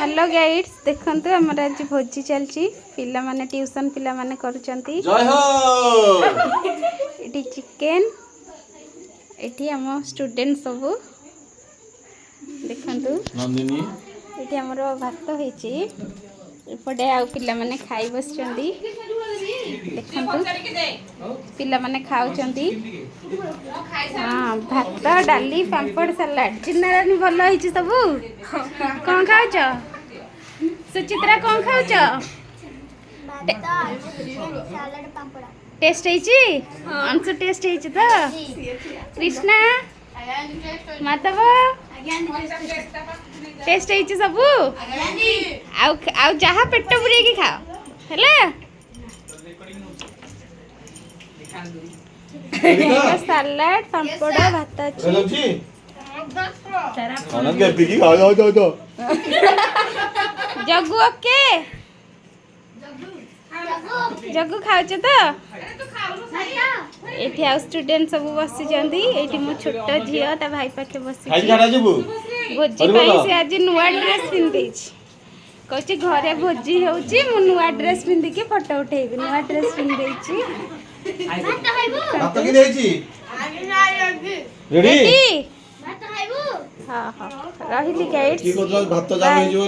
hello guides देखंतु हमर आज भोजी चलची पिला माने ट्यूशन पिला माने करूचंती जय हो एटी चिकन एटी हम स्टूडेंट सब देखंतु नंदिनी एटी हमर भात होईची एपटे आ पिला माने खाई बसचंती देखंतु पिला माने खाउचंती हां भात डाली पापड़ सलाड चिन्नारानी भलो होईची सबु कौन खाउच सुचित्रा कौन खाउच टेस्ट होईची अंशु टेस्ट होईची तो कृष्णा माधव टेस्ट होईची सबु आउ जहा पेट पुरे की खाओ हैला सलाड पापड़ भात अछि खाना के पिकी खा जाओ जाओ तो जग्गू ओके जग्गू खाउछ तो एठी आ स्टूडेंट सब बसी जंदी एठी मो छोटा झियो ता भाई पाखे बसी खाई खाना जेबू भोजी पाई से आज नुआ ड्रेस पिंदी कहछि घरे भोजी होउची मु नुआ ड्रेस पिंदी के फोटो उठेबी नुआ ड्रेस पिंदै छी भात की देछि रेडी भात खाइबू हां हां रहिली गाइड्स की को भात जाम हे जो